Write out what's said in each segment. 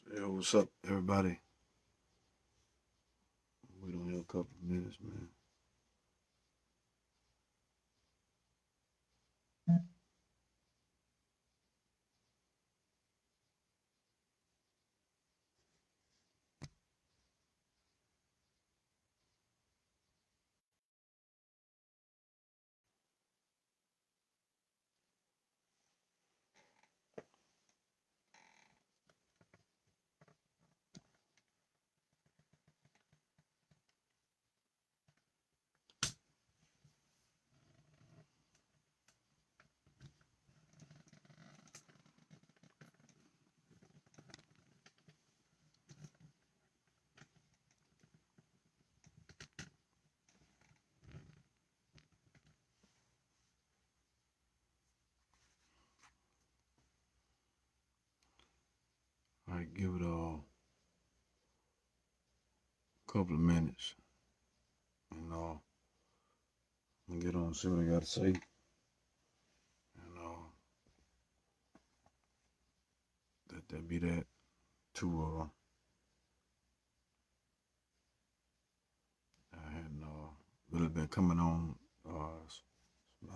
Yo, what's up, everybody? Wait on here a couple of minutes, man. All right, give it a couple of minutes, and I'm gonna get on and see what I gotta say, and that be that. To I hadn't really been coming on my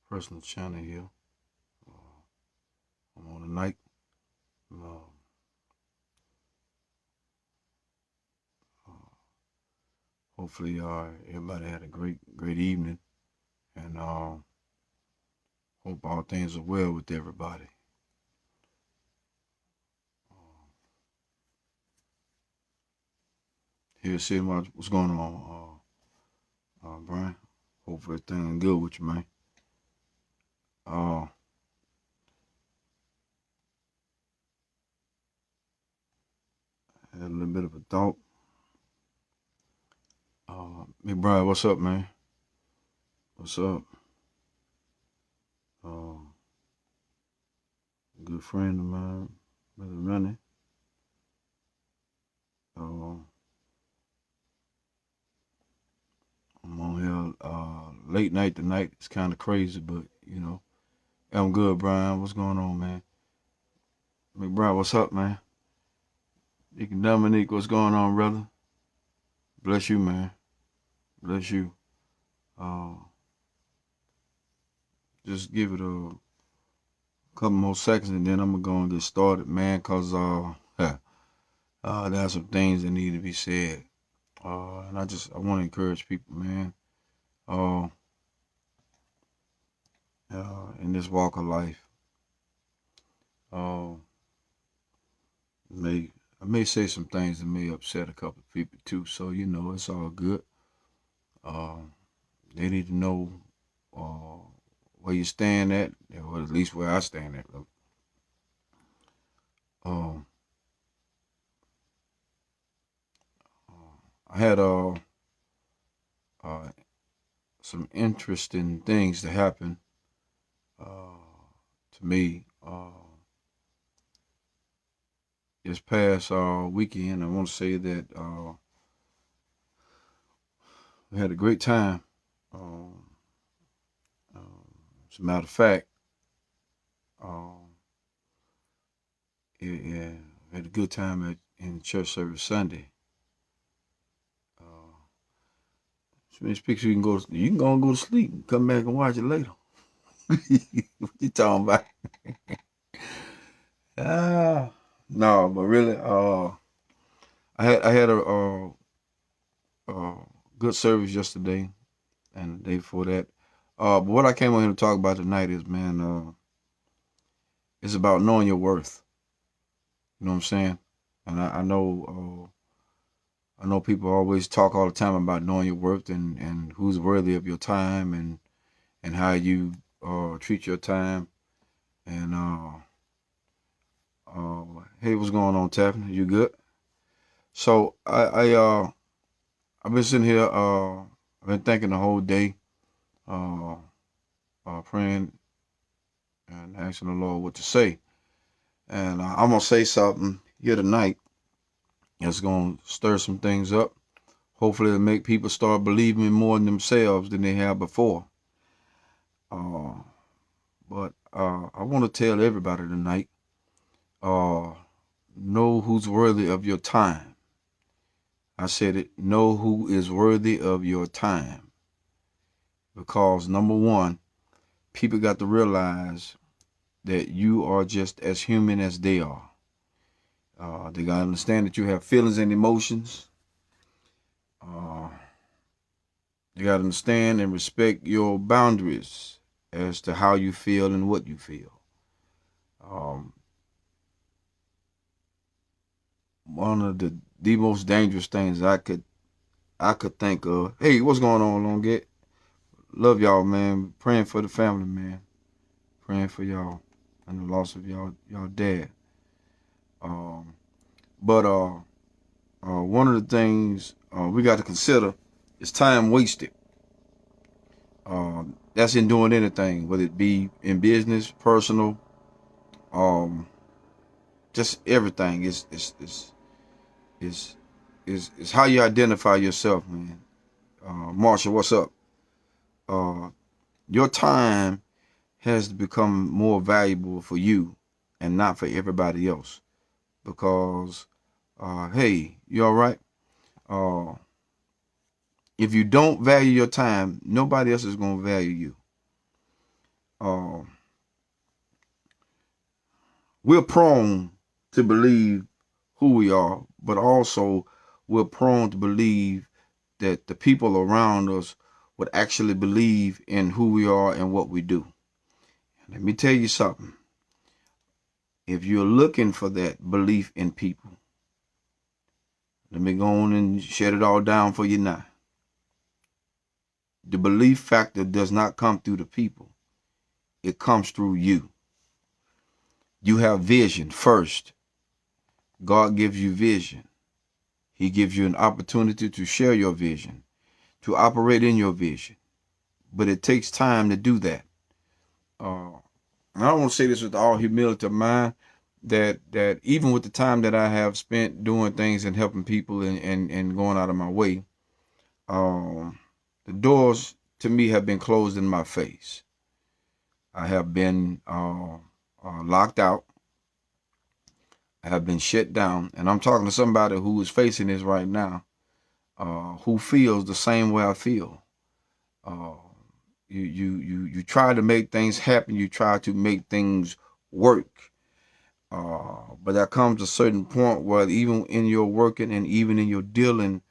personal channel here. I'm on tonight. Uh, Hopefully, everybody had a great evening, and hope all things are well with everybody. Here, see what's going on, Brian. Hope everything good with you, man. Uh, had a little bit of a thought. Hey, Brian, what's up, man? What's up? Uh, Good friend of mine, Brother Rennie. Uh, I'm on here late night tonight. It's kind of crazy, but I'm good, Brian. What's going on, man? McBride, what's up, man? Deacon Dominique, what's going on, brother? Bless you, man. Bless you. Uh, just give it a couple more seconds, and then I'm gonna go and get started, man. Cause there's some things that need to be said. And I want to encourage people, man. Uh, in this walk of life. Uh, may I may say some things that may upset a couple of people too. So it's all good. Uh, they need to know uh, where you stand at, or at least where I stand at. Uh, I had uh, some interesting things to happen to me this past weekend. I want to say that we had a great time. Um, as a matter of fact, um, yeah, we had a good time in church service Sunday. So many pictures you can go and go to sleep and come back and watch it later. What you talking about? Ah, no, but really, I had a good service yesterday and the day before that. But what I came on here to talk about tonight is, man, it's about knowing your worth. You know what I'm saying? And I know people always talk all the time about knowing your worth and who's worthy of your time and how you treat your time. And hey, what's going on, Taffin? You good? So I've been sitting here. I've been thinking the whole day, uh, praying and asking the Lord what to say. And I'm gonna say something here tonight that's gonna stir some things up. Hopefully, it'll make people start believing more in themselves than they have before. Uh, But I want to tell everybody tonight, know who's worthy of your time. I said it, know who is worthy of your time. Because number one, people got to realize that you are just as human as they are. They got to understand that you have feelings and emotions. You got to understand and respect your boundaries as to how you feel and what you feel. One of the most dangerous things I could think of. Hey, what's going on, Longette? Love y'all, man. Praying for the family, man. Praying for y'all and the loss of y'all dad. But one of the things we got to consider is time wasted. That's in doing anything, whether it be in business, personal, just everything. Is how you identify yourself, man. Marshall, what's up? Your time has to become more valuable for you and not for everybody else. Because, hey, you all right? If you don't value your time, nobody else is going to value you. We're prone to believe who we are, but also we're prone to believe that the people around us would actually believe in who we are and what we do. Let me tell you something. If you're looking for that belief in people, let me go on and shut it all down for you now. The belief factor does not come through the people. It comes through you. You have vision first. God gives you vision. He gives you an opportunity to share your vision, to operate in your vision. But it takes time to do that. I don't want to say this with all humility of mind, that even with the time that I have spent doing things and helping people and going out of my way, the doors to me have been closed in my face. I have been locked out. I have been shut down. And I'm talking to somebody who is facing this right now, who feels the same way I feel. You try to make things happen. You try to make things work. But there comes a certain point where even in your working and even in your dealing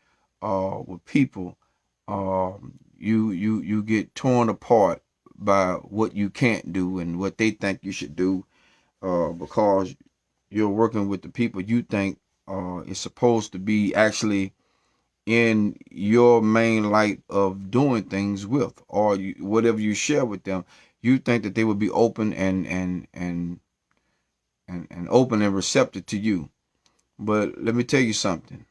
with people, you get torn apart by what you can't do and what they think you should do, because you're working with the people you think is supposed to be actually in your main light of doing things with, or whatever you share with them, you think that they would be open and open and receptive to you. But let me tell you something.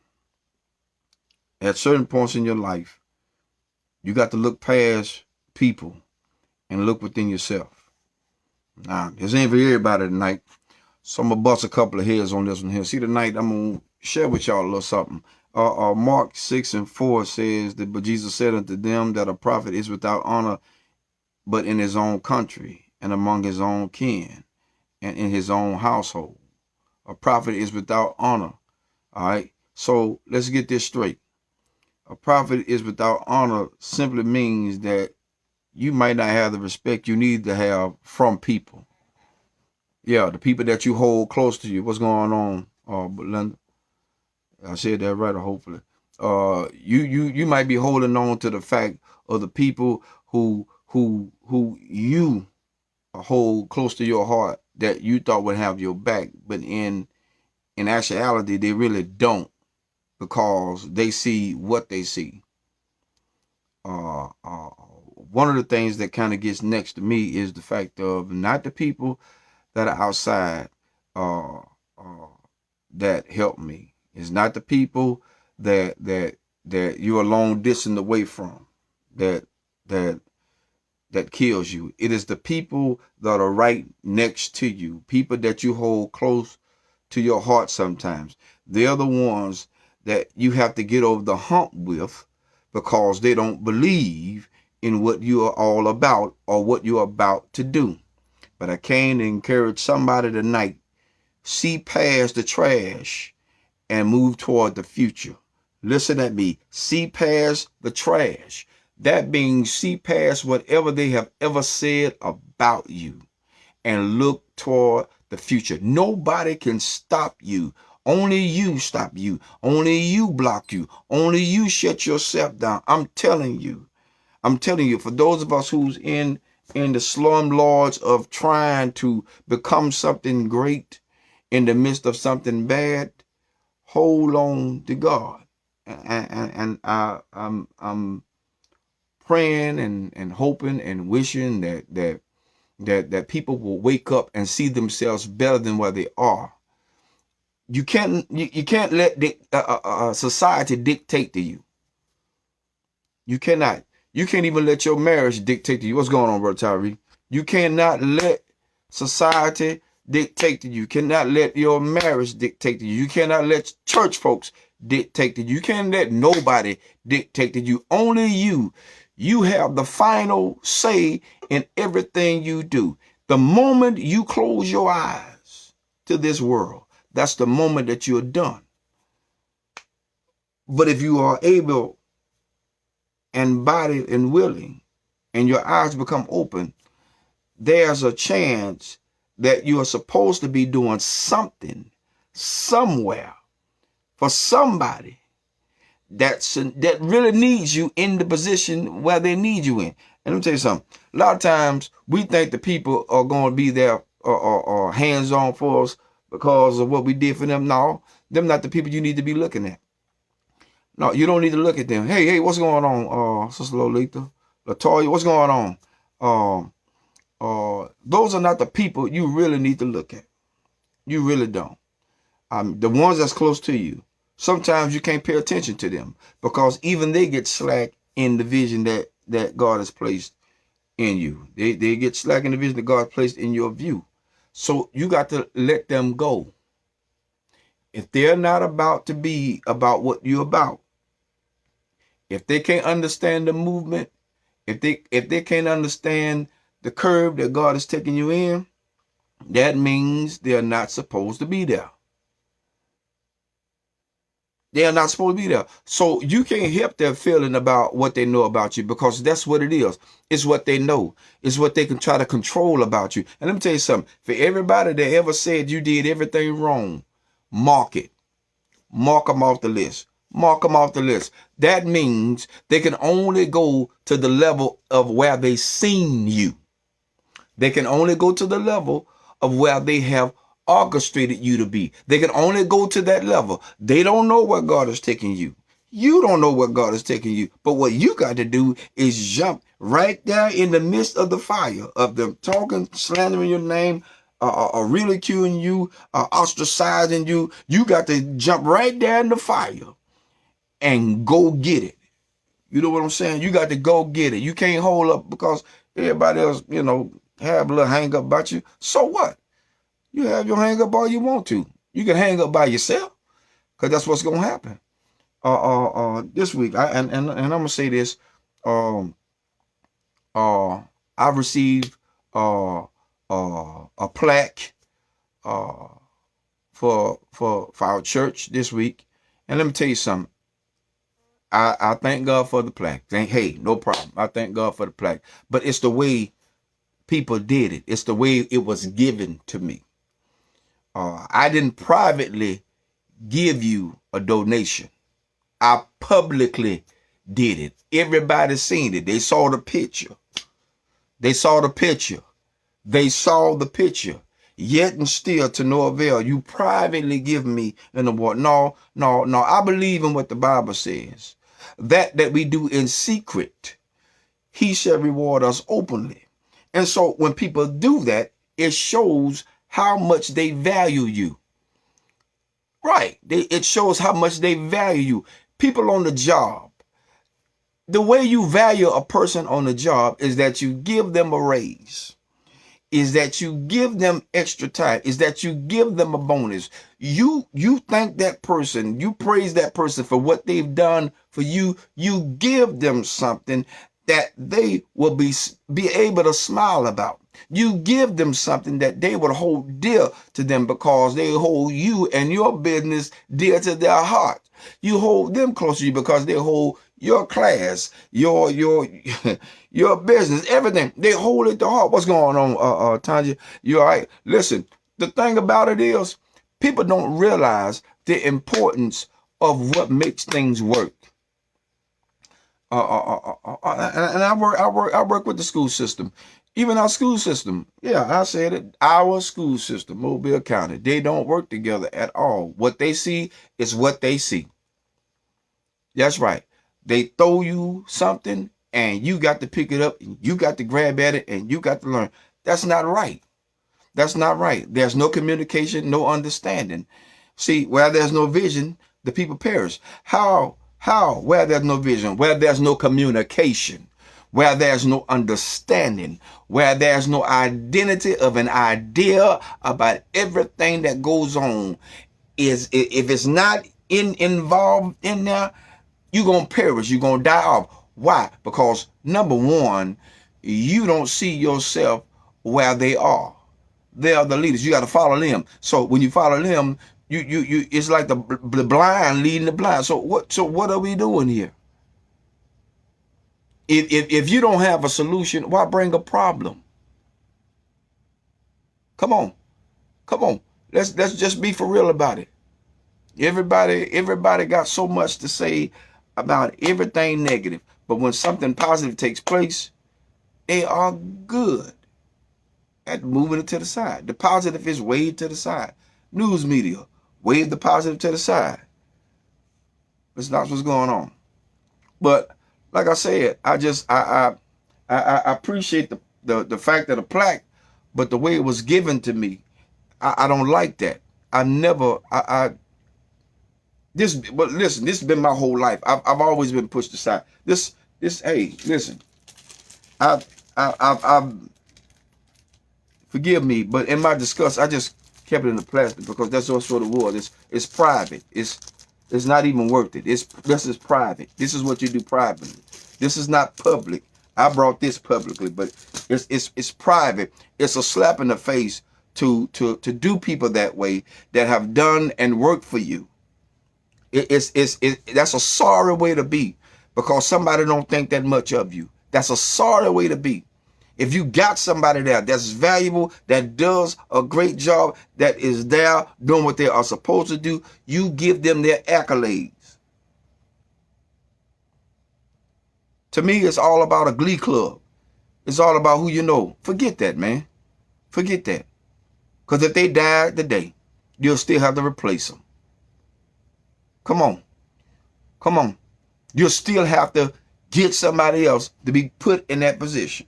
At certain points in your life, you got to look past people and look within yourself. Now, this ain't for everybody tonight, so I'm going to bust a couple of heads on this one here. See, tonight I'm going to share with y'all a little something. Mark 6:4 says that, but Jesus said unto them that a prophet is without honor but in his own country and among his own kin and in his own household. A prophet is without honor. All right. So let's get this straight. A prophet is without honor simply means that you might not have the respect you need to have from people. Yeah, the people that you hold close to you. What's going on, Belinda? I said that right, or hopefully. You might be holding on to the fact of the people who you hold close to your heart that you thought would have your back, but in actuality they really don't, because they see what they see. One of the things that kind of gets next to me is the fact of not the people that are outside that help me. It's not the people that you're a long distance away from that kills you. It is the people that are right next to you, people that you hold close to your heart sometimes. They're the ones that you have to get over the hump with, because they don't believe in what you are all about or what you're about to do. But I came to encourage somebody tonight. See past the trash and move toward the future. Listen at me. See past the trash. That means see past whatever they have ever said about you and look toward the future. Nobody can stop you. Only you stop you. Only you block you. Only you shut yourself down. I'm telling you. For those of us who's in the slum lords of trying to become something great in the midst of something bad, hold on to God. And I'm praying and hoping and wishing that people will wake up and see themselves better than where they are. You can't let society dictate to you. You cannot. You can't even let your marriage dictate to you. What's going on, Brother Tyree? You cannot let society dictate to you. You cannot let your marriage dictate to you. You cannot let church folks dictate to you. You can't let nobody dictate to you. Only you. You have the final say in everything you do. The moment you close your eyes to this world, that's the moment that you're done. But if you are able and body and willing, and your eyes become open, there's a chance that you are supposed to be doing something somewhere for somebody that really needs you in the position where they need you in. And let me tell you something. A lot of times we think the people are going to be there or hands-on for us because of what we did for them. No, them not the people you need to be looking at. No, you don't need to look at them. Hey, what's going on, Sister Lolita? Latoya, what's going on? Those are not the people you really need to look at. You really don't. The ones that's close to you. Sometimes you can't pay attention to them because even they get slack in the vision that God has placed in you. They get slack in the vision that God placed in your view. So you got to let them go. If they're not about to be about what you're about, if they can't understand the movement, if they can't understand the curve that God is taking you in, that means they're not supposed to be there. They are not supposed to be there. So you can't help their feeling about what they know about you because that's what it is. It's what they know. It's what they can try to control about you. And let me tell you something. For everybody that ever said you did everything wrong, mark it. Mark them off the list. Mark them off the list. That means they can only go to the level of where they seen you. They can only go to the level of where they have orchestrated you to be. They can only go to that level. They don't know where God is taking you. You don't know where God is taking you. But what you got to do is jump right there in the midst of the fire of them talking, slandering your name, ridiculing you, ostracizing you. You got to jump right there in the fire and go get it. You know what I'm saying? You got to go get it. You can't hold up because everybody else, have a little hang up about you. So what? You have your hang up all you want to. You can hang up by yourself because that's what's going to happen. This week, and I'm going to say this. I received a plaque for our church this week. And let me tell you something. I thank God for the plaque. Hey, no problem. I thank God for the plaque. But it's the way people did it. It's the way it was given to me. I didn't privately give you a donation. I publicly did it. Everybody seen it. They saw the picture. They saw the picture. They saw the picture. Yet and still to no avail. You privately give me an award. No. I believe in what the Bible says. That we do in secret, he shall reward us openly. And so when people do that, it shows how much they value you. Right. It shows how much they value you. People on the job. The way you value a person on the job is that you give them a raise. Is that you give them extra time. Is that you give them a bonus. You thank that person. You praise that person for what they've done for you. You give them something that they will be able to smile about. You give them something that they would hold dear to them because they hold you and your business dear to their heart. You hold them close to you because they hold your class, your your business, everything. They hold it to heart. What's going on, Tanya? You all right? Listen, the thing about it is, people don't realize the importance of what makes things work. And I work with the school system. Even our school system, yeah, I said it, our school system, Mobile County, they don't work together at all. What they see is what they see. That's right. They throw you something and you got to pick it up and you got to grab at it and you got to learn. That's not right. That's not right. There's no communication, no understanding. See, where there's no vision, the people perish. How? Where there's no vision, where there's no communication, where there's no understanding, where there's no identity of an idea about everything that goes on, is if it's not involved in there, you're going to perish. You're going to die off. Why? Because number one, you don't see yourself where they are. They are the leaders. You got to follow them. So when you follow them, you it's like the blind leading the blind. So what are we doing here? If you don't have a solution, why bring a problem? Come on. Let's just be for real about it. Everybody got so much to say about everything negative, but when something positive takes place, they are good at moving it to the side. The positive is waved to the side. News media, wave the positive to the side. That's not what's going on. But like I said, I appreciate the fact of the plaque, but the way it was given to me, I don't like that. But listen, this has been my whole life. I've always been pushed aside. Hey, listen, I've forgive me, but in my disgust, I just kept it in the plastic because that's what sort of was. It's private. It's not even worth it. This is private. This is what you do privately. This is not public. I brought this publicly, but it's private. It's a slap in the face to do people that way that have done and worked for you. That's a sorry way to be because somebody don't think that much of you. That's a sorry way to be. If you got somebody there that's valuable, that does a great job, that is there doing what they are supposed to do, you give them their accolades. To me, it's all about a glee club. It's all about who you know. Forget that, man. Forget that. Because if they died today, you'll still have to replace them. Come on. You'll still have to get somebody else to be put in that position.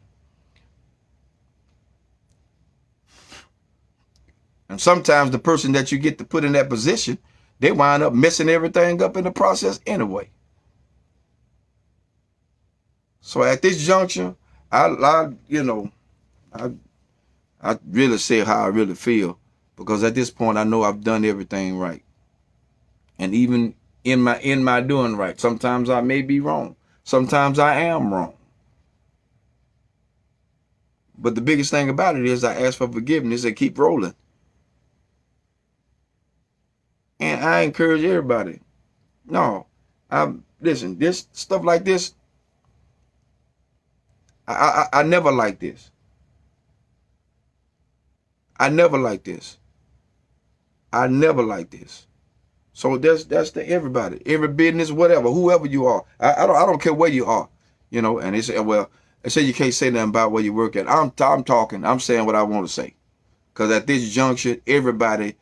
And sometimes the person that you get to put in that position, they wind up messing everything up in the process anyway. So at this juncture, I really say how I really feel, because at this point I know I've done everything right. And even in my doing right, sometimes I may be wrong. Sometimes I am wrong. But the biggest thing about it is I ask for forgiveness and keep rolling. And I encourage everybody. No, listen, this stuff like this, I never like this. I never like this. So that's to everybody, every business, whatever, whoever you are. I don't care where you are, And they say, well, they say you can't say nothing about where you work at. I'm talking. I'm saying what I want to say, because at this juncture, everybody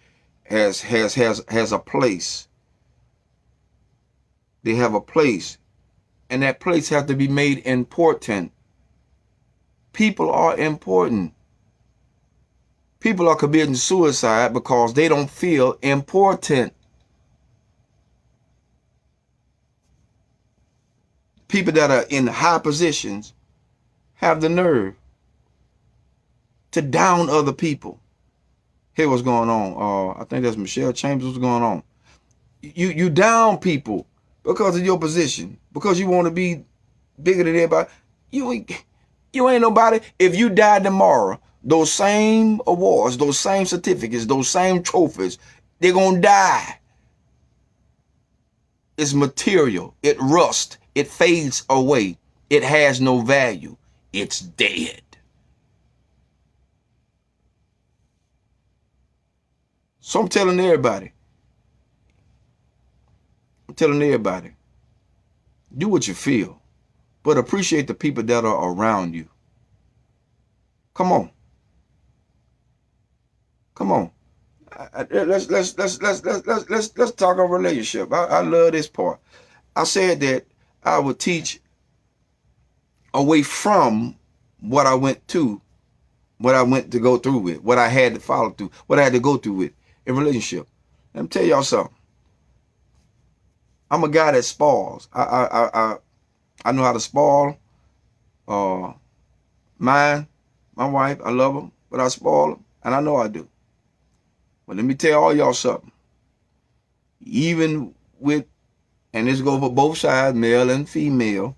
has a place. They have a place, and that place has to be made important. People are important. People are committing suicide because they don't feel important. People that are in high positions have the nerve to down other people. Hey, what's going on? I think that's Michelle Chambers. What's going on? You down people because of your position, because you want to be bigger than everybody. You ain't nobody. If you die tomorrow, those same awards, those same certificates, those same trophies, they're going to die. It's material. It rusts. It fades away. It has no value. It's dead. So I'm telling everybody, do what you feel, but appreciate the people that are around you. Come on. Let's talk a relationship. I love this part. I said that I would teach away from what I went to go through with, what I had to follow through, what I had to go through with in relationship. Let me tell y'all something. I'm a guy that spoils. I know how to spoil. My wife, I love her, but I spoil her, and I know I do. But let me tell all y'all something. Even with, and this goes for both sides, male and female,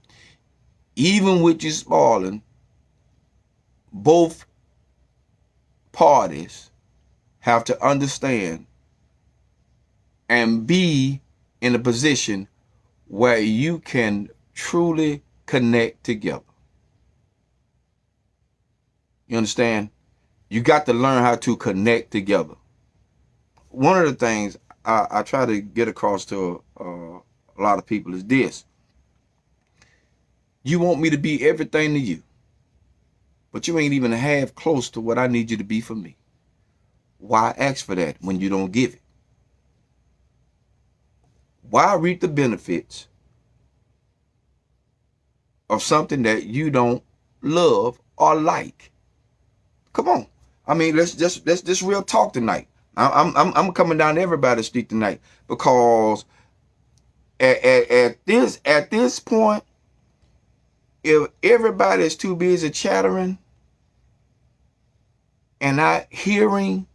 even with you spoiling, both parties have to understand and be in a position where you can truly connect together. You understand? You got to learn how to connect together. One of the things I try to get across to a lot of people is this. You want me to be everything to you, but you ain't even half close to what I need you to be for me. Why ask for that when you don't give it? Why reap the benefits of something that you don't love or like? Come on. I mean, let's just real talk tonight. I'm coming down everybody's street tonight because at this point, if everybody is too busy chattering and not hearing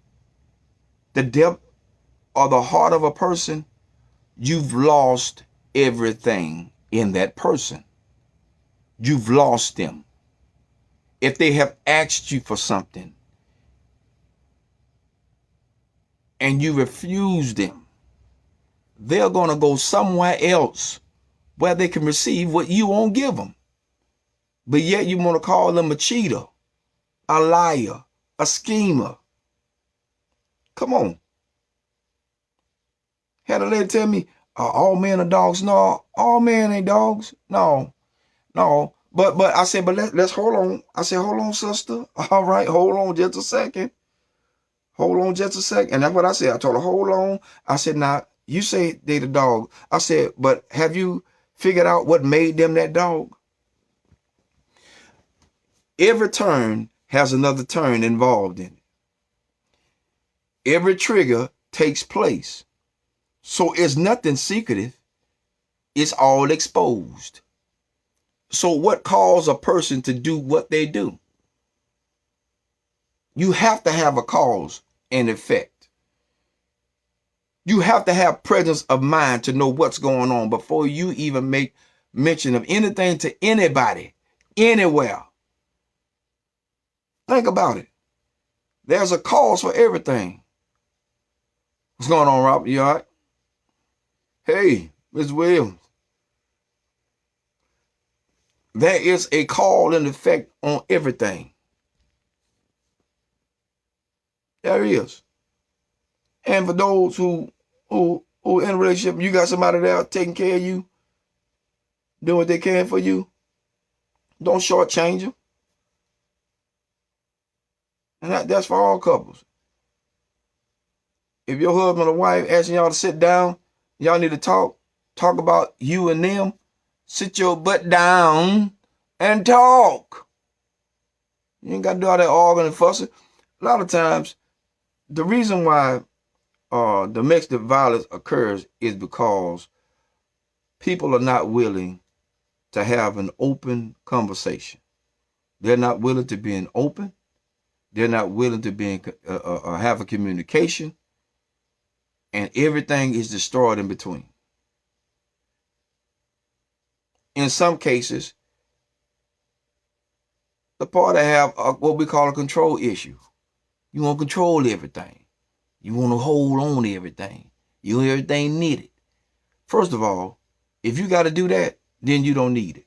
the depth or the heart of a person, you've lost everything in that person. You've lost them. If they have asked you for something and you refuse them, they're going to go somewhere else where they can receive what you won't give them. But yet you want to call them a cheater, a liar, a schemer. Come on. Had a lady tell me, all men are dogs. No, all men ain't dogs. No. But I said, but let's hold on. I said, hold on, sister. All right, hold on just a second. Hold on just a second. And that's what I said. I told her, hold on. I said, now, you say they the dog. I said, but have you figured out what made them that dog? Every turn has another turn involved in it. Every trigger takes place. So it's nothing secretive. It's all exposed. So what caused a person to do what they do? You have to have a cause and effect. You have to have presence of mind to know what's going on before you even make mention of anything to anybody, anywhere. Think about it. There's a cause for everything. What's going on, Robert? You all right? Hey, Ms. Williams. There is a call and effect on everything. There is. And for those who in a relationship, you got somebody there taking care of you, doing what they can for you, don't shortchange them. And that's for all couples. If your husband or wife asking y'all to sit down, y'all need to talk about you and them, sit your butt down and talk. You ain't got to do all that arguing and fussing. A lot of times, the reason why domestic violence occurs is because people are not willing to have an open conversation. They're not willing to be open. They're not willing to be have a communication, and everything is destroyed in between. In some cases, The party have what we call a control issue. You want to control everything. You want to hold on to everything. You want everything knitted. First of all, if you got to do that, then you don't need it.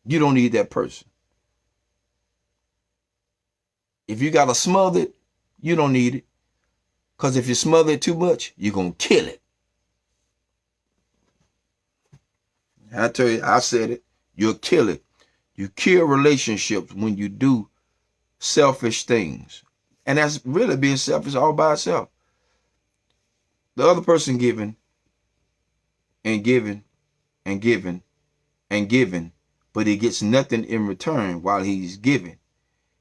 You don't need that person. If you got to smother it, you don't need it. Because if you smother it too much, you're going to kill it. I tell you, I said it. You'll kill it. You kill relationships when you do selfish things. And that's really being selfish all by itself. The other person giving and giving and giving and giving, but he gets nothing in return while he's giving.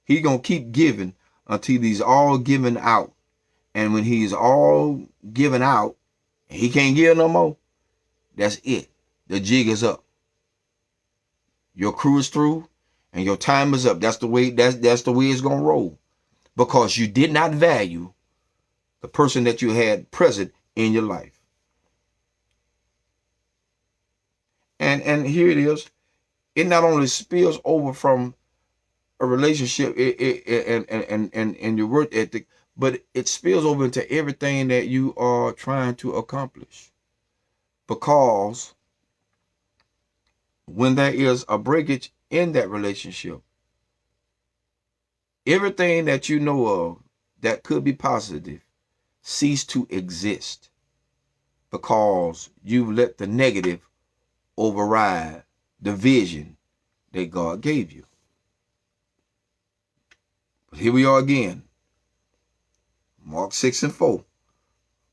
He's going to keep giving until he's all given out. And when he's all given out, he can't give no more. That's it. The jig is up. Your crew is through and your time is up. That's the way it's gonna roll. Because you did not value the person that you had present in your life. And here it is. It not only spills over from a relationship and your work ethic, but it spills over into everything that you are trying to accomplish. Because when there is a breakage in that relationship, everything that you know of that could be positive cease to exist because you've let the negative override the vision that God gave you. But here we are again. Mark 6:4.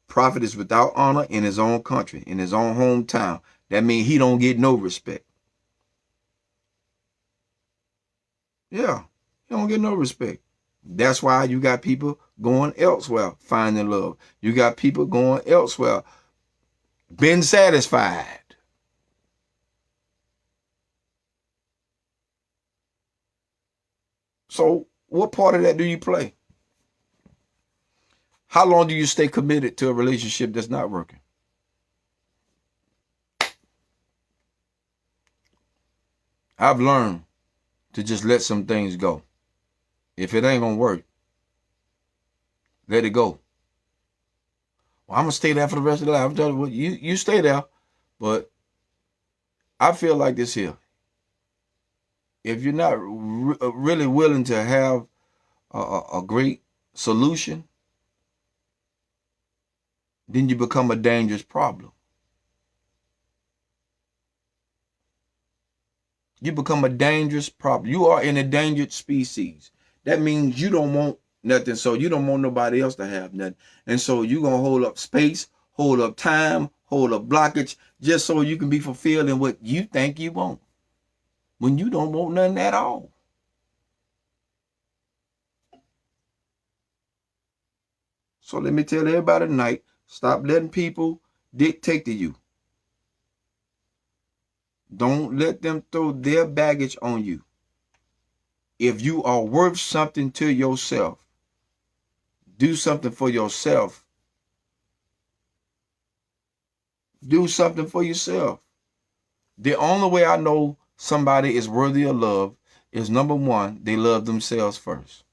Prophet is without honor in his own country, in his own hometown. That means he don't get no respect. Yeah, he don't get no respect. That's why you got people going elsewhere, finding love. You got people going elsewhere, been satisfied. So what part of that do you play? How long do you stay committed to a relationship that's not working? I've learned to just let some things go. If it ain't gonna work, let it go. Well, I'm gonna stay there for the rest of the life. I'm telling you, you stay there, but I feel like this here. If you're not really willing to have a great solution, then you become a dangerous problem. You become a dangerous problem. You are an endangered species. That means you don't want nothing, so you don't want nobody else to have nothing. And so you're going to hold up space, hold up time, hold up blockage, just so you can be fulfilled in what you think you want, when you don't want nothing at all. So let me tell everybody tonight, stop letting people dictate to you. Don't let them throw their baggage on you. If you are worth something to yourself, do something for yourself. Do something for yourself. The only way I know somebody is worthy of love is, number one, they love themselves first.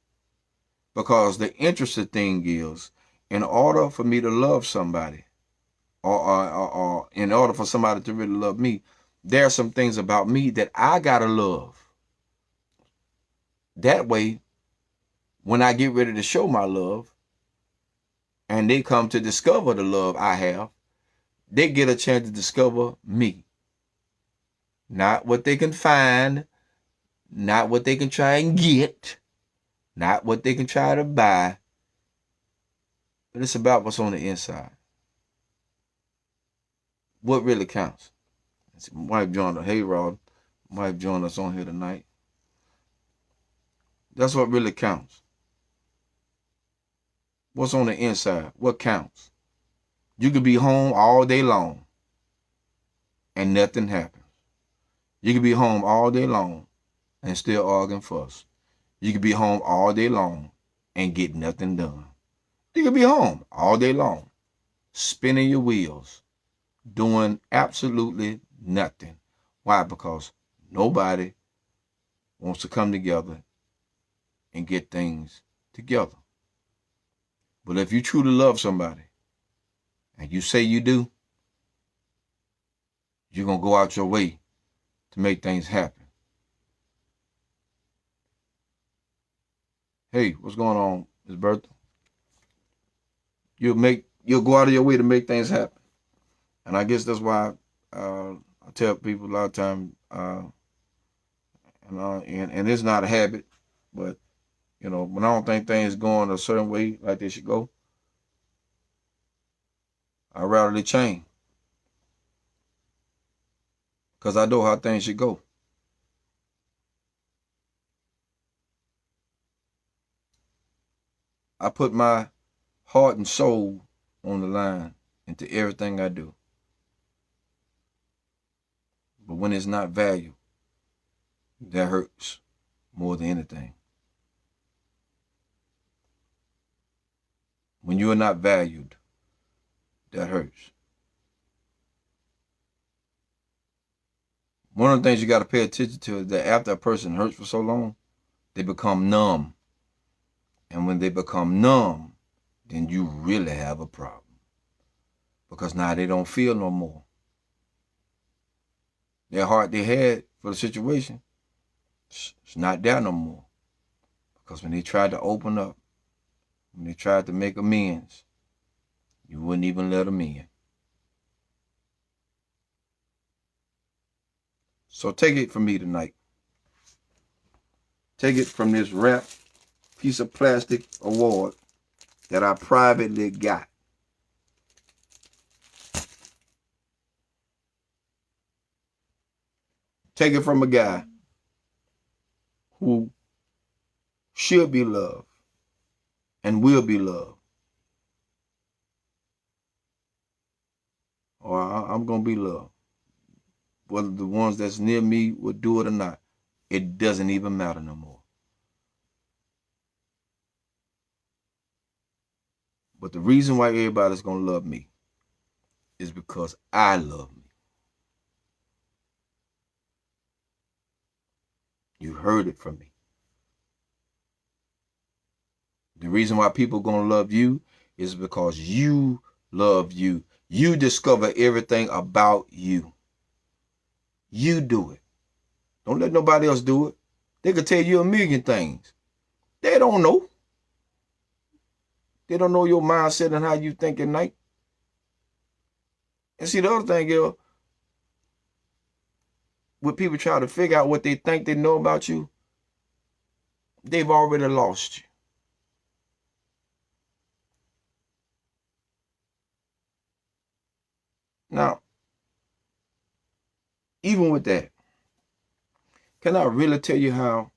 Because the interesting thing is, in order for me to love somebody, or in order for somebody to really love me, there are some things about me that I gotta love. That way, when I get ready to show my love, and they come to discover the love I have, they get a chance to discover me. Not what they can find, not what they can try and get, not what they can try to buy, but it's about what's on the inside. What really counts. My wife joined us. Hey, Rod. My wife joined us on here tonight. That's what really counts. What's on the inside? What counts? You could be home all day long and nothing happens. You could be home all day long and still argue and fuss. You could be home all day long and get nothing done. You could be home all day long, spinning your wheels, doing absolutely nothing. Why? Because nobody wants to come together and get things together. But if you truly love somebody and you say you do, you're going to go out your way to make things happen. Hey, what's going on, Ms. Bertha? You'll go out of your way to make things happen. And I guess that's why I tell people a lot of times, and it's not a habit, but when I don't think things going a certain way like they should go, I'd rather they change. Because I know how things should go. I put my heart and soul on the line into everything I do. But when it's not valued, that hurts more than anything. When you are not valued, that hurts. One of the things you got to pay attention to is that after a person hurts for so long, they become numb. And when they become numb, then you really have a problem. Because now they don't feel no more. Their heart they had for the situation, it's not there no more. Because when they tried to open up, when they tried to make amends, you wouldn't even let them in. So take it from me tonight. Take it from this wrapped piece of plastic award that I privately got. Take it from a guy who should be loved and will be loved. Or I'm going to be loved. Whether the ones that's near me would do it or not, it doesn't even matter no more. But the reason why everybody's going to love me is because I love me. You heard it from me. The reason why people are going to love you is because you love you. You discover everything about you. You do it. Don't let nobody else do it. They could tell you a million things. They don't know. They don't know your mindset and how you think at night. And see, the other thing is, when people try to figure out what they think they know about you, they've already lost you. Now, even with that, can I really tell you how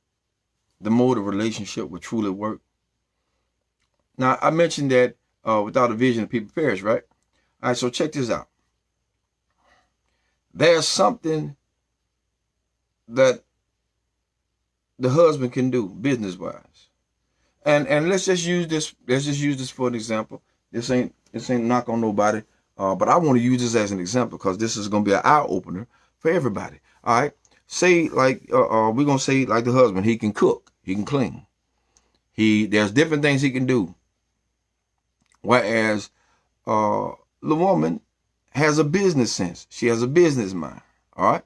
the mode of relationship would truly work? Now, I mentioned that without a vision, people perish, right? All right, so check this out. There's something that the husband can do business-wise. And let's just use this for an example. This ain't knock on nobody, but I want to use this as an example because this is going to be an eye-opener for everybody. All right? Say like we're going to say like the husband, he can cook, he can clean. There's different things he can do. Whereas the woman has a business sense. She has a business mind. All right?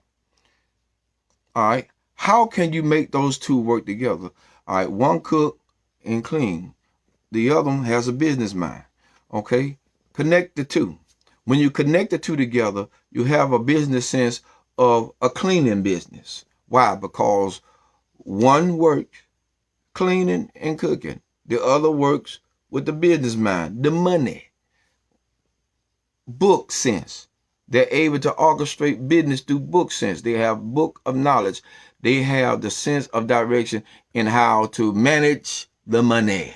All right. How can you make those two work together? All right. One cook and clean. The other one has a business mind. Okay. Connect the two. When you connect the two together, you have a business sense of a cleaning business. Why? Because one works cleaning and cooking. The other works with the business mind, the money. Book sense. They're able to orchestrate business through book sense. They have book of knowledge. They have the sense of direction in how to manage the money.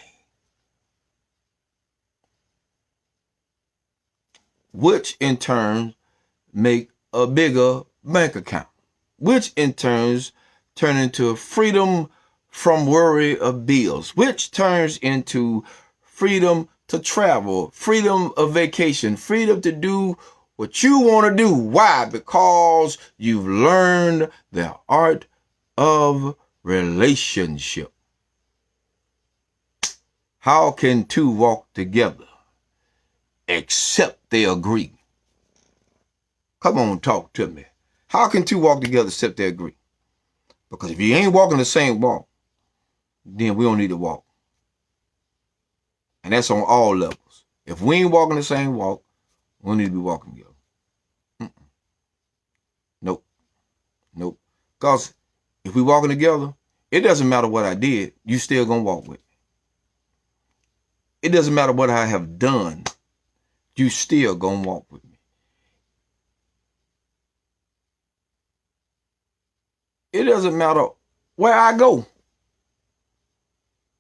Which in turn make a bigger bank account. Which in turns turn into freedom from worry of bills. Which turns into freedom to travel, freedom of vacation, freedom to do what you want to do. Why? Because you've learned the art of relationship. How can two walk together except they agree? Come on, talk to me. How can two walk together except they agree? Because if you ain't walking the same walk, then we don't need to walk. And that's on all levels. If we ain't walking the same walk, we need to be walking together. Nope. Nope. Because if we walking together, it doesn't matter what I did, you still gonna walk with me. It doesn't matter what I have done, you still gonna walk with me. It doesn't matter where I go,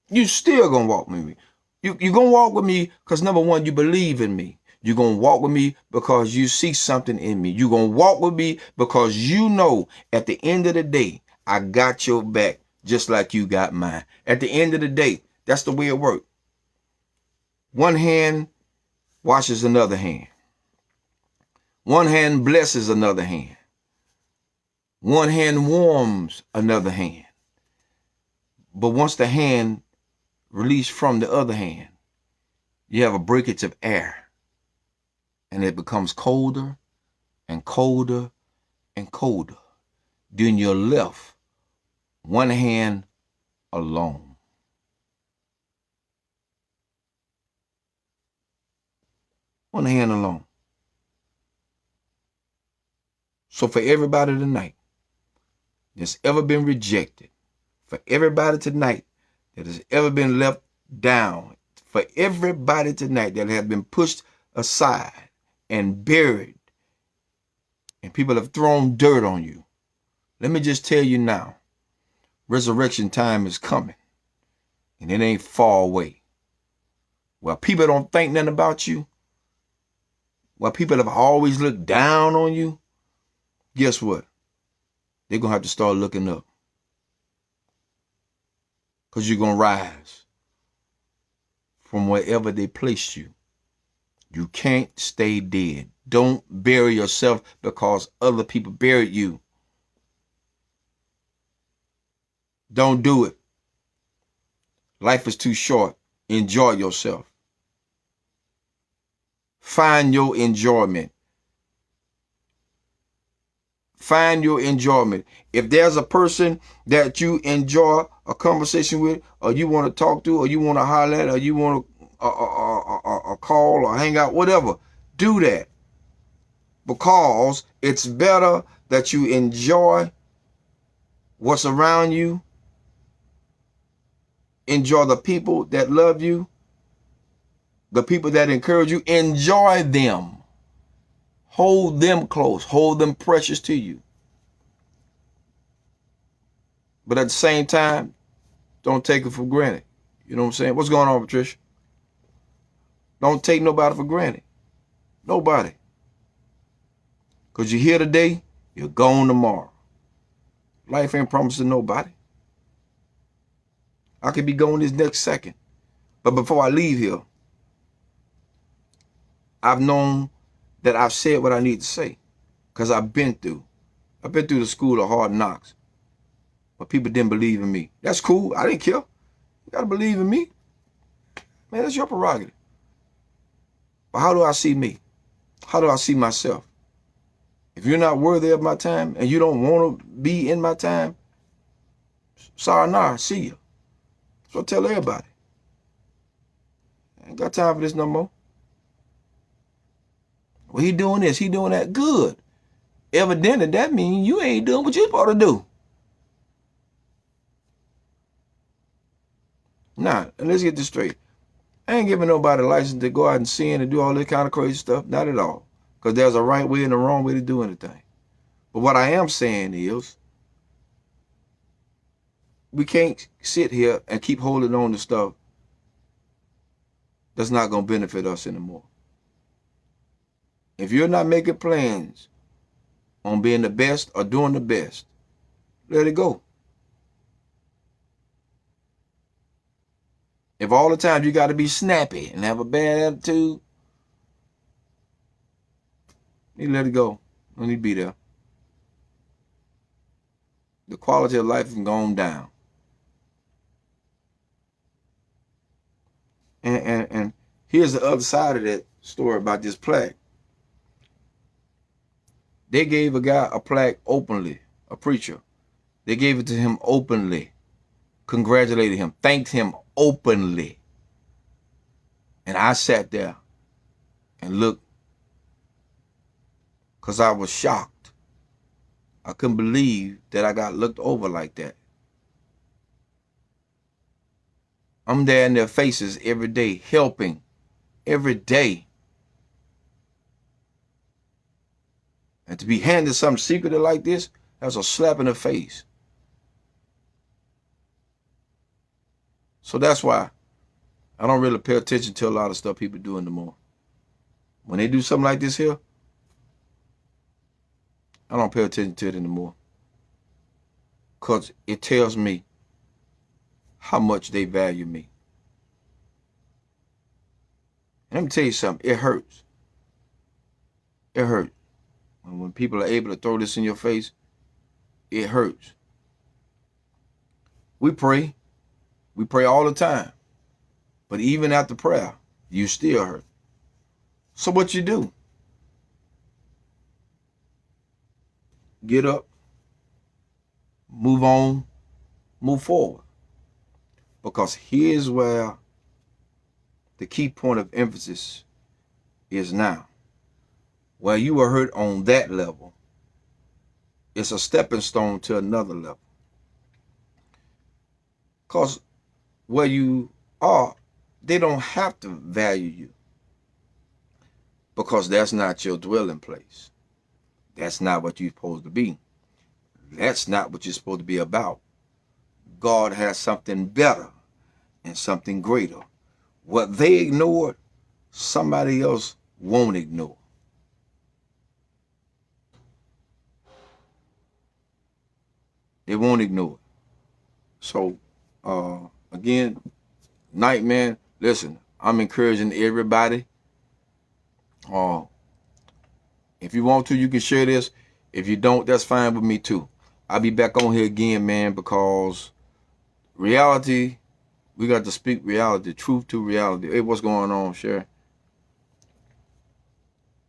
you still gonna walk with me. You're gonna walk with me because number one, you believe in me. You're gonna walk with me because you see something in me. You're gonna walk with me because you know at the end of the day, I got your back just like you got mine. At the end of the day, that's the way it works. One hand washes another hand. One hand blesses another hand. One hand warms another hand. But once the hand released from the other hand, you have a breakage of air. And it becomes colder and colder and colder. Then you're left one hand alone. One hand alone. So for everybody tonight that's ever been rejected, for everybody tonight that has ever been left down, for everybody tonight that has been pushed aside and buried, and people have thrown dirt on you, let me just tell you now, resurrection time is coming, and it ain't far away. While people don't think nothing about you, while people have always looked down on you, guess what? They're going to have to start looking up. Because you're going to rise from wherever they placed you. You can't stay dead. Don't bury yourself because other people buried you. Don't do it. Life is too short. Enjoy yourself. Find your enjoyment. Find your enjoyment. If there's a person that you enjoy a conversation with, or you want to talk to, or you want to holler at, or you want to call or hang out, whatever, do that. Because it's better that you enjoy what's around you, enjoy the people that love you, the people that encourage you, enjoy them. Hold them close, hold them precious to you. But at the same time, don't take it for granted. You know what I'm saying? What's going on, Patricia? Don't take nobody for granted. Nobody. Because you're here today, you're gone tomorrow. Life ain't promised to nobody. I could be gone this next second. But before I leave here, I've known that I've said what I need to say. Because I've been through the school of hard knocks. But people didn't believe in me. That's cool. I didn't care. You got to believe in me. Man, that's your prerogative. But how do I see me? How do I see myself? If you're not worthy of my time and you don't want to be in my time, sayonara, see you. So I tell everybody. I ain't got time for this no more. Well, he doing this, he doing that. Good. Evidently, that means you ain't doing what you're supposed to do. Nah, and let's get this straight. I ain't giving nobody a license to go out and sin and do all this kind of crazy stuff. Not at all. Because there's a right way and a wrong way to do anything. But what I am saying is, we can't sit here and keep holding on to stuff that's not going to benefit us anymore. If you're not making plans on being the best or doing the best, let it go. If all the time you got to be snappy and have a bad attitude, you let it go. Don't need to be there. The quality of life has gone down. And here's the other side of that story about this plaque. They gave a guy a plaque openly, a preacher. They gave it to him openly, congratulated him, thanked him openly. And I sat there and looked because I was shocked. I couldn't believe that I got looked over like that. I'm there in their faces every day, helping every day. And to be handed something secretive like this, that's a slap in the face. So that's why I don't really pay attention to a lot of stuff people do anymore. When they do something like this here, I don't pay attention to it anymore. Because it tells me how much they value me. And let me tell you something, it hurts. It hurts. When people are able to throw this in your face, it hurts. We pray. We pray all the time. But even after prayer, you still hurt. So what you do? Get up, move on, move forward. Because here's where the key point of emphasis is now. Where you were hurt on that level, it's a stepping stone to another level. Because where you are, they don't have to value you. Because that's not your dwelling place. That's not what you're supposed to be. That's not what you're supposed to be about. God has something better and something greater. What they ignored, somebody else won't ignore. They won't ignore it. So, again, night, man, listen, I'm encouraging everybody. If you want to, you can share this. If you don't, that's fine with me too. I'll be back on here again, man, because reality, we got to speak reality, truth to reality. Hey, what's going on, Sherry?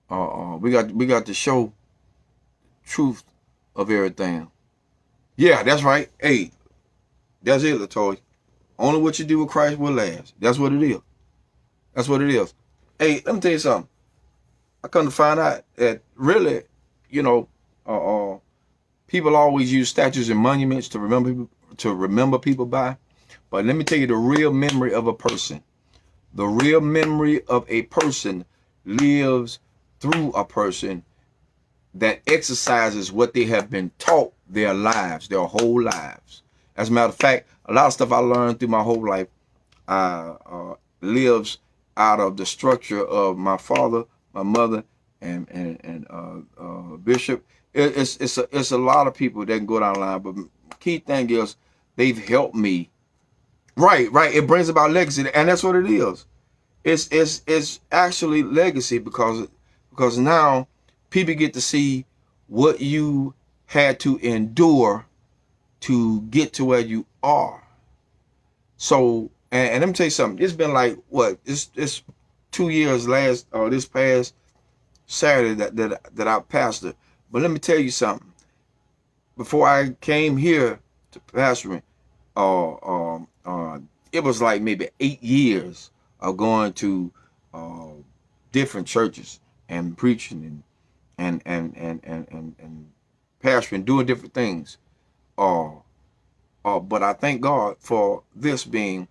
We got to show truth of everything. Yeah, that's right. Hey, that's it, Latoya. Only what you do with Christ will last. That's what it is. That's what it is. Hey, let me tell you something. I come to find out that really, you know, people always use statues and monuments to remember people by. But let me tell you the real memory of a person. The real memory of a person lives through a person that exercises what they have been taught their lives, their whole lives. As a matter of fact, a lot of stuff I learned through my whole life lives out of the structure of my father, my mother, and Bishop. It's a lot of people that can go down the line, but key thing is they've helped me. Right. It brings about legacy, and that's what it is. It's actually legacy because now people get to see what you had to endure to get to where you are. So, and let me tell you something. It's been like what? It's 2 years this past Saturday that I pastored. But let me tell you something. Before I came here to pastoring, it was like maybe 8 years of going to different churches and preaching and pastoring, doing different things. But I thank God for this being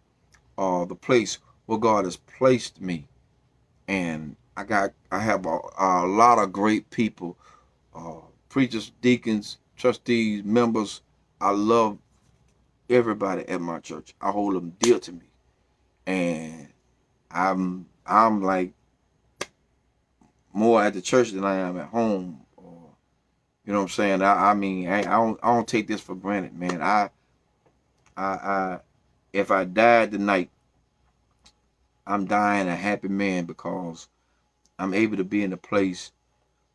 the place where God has placed me, and I have a lot of great people, preachers, deacons, trustees, members. I love everybody at my church. I hold them dear to me, and I'm like more at the church than I am at home. Or you know what I'm saying? I mean, I don't take this for granted, man. I if I died tonight, I'm dying a happy man because I'm able to be in a place,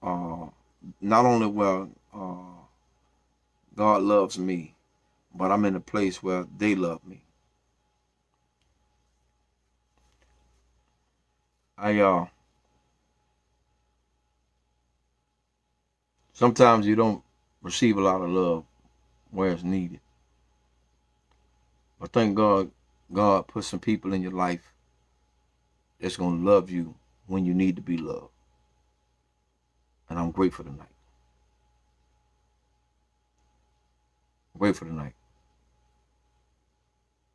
not only where God loves me, but I'm in a place where they love me. I sometimes you don't receive a lot of love where it's needed. But thank God, God put some people in your life that's gonna love you when you need to be loved. And I'm grateful tonight. Grateful tonight.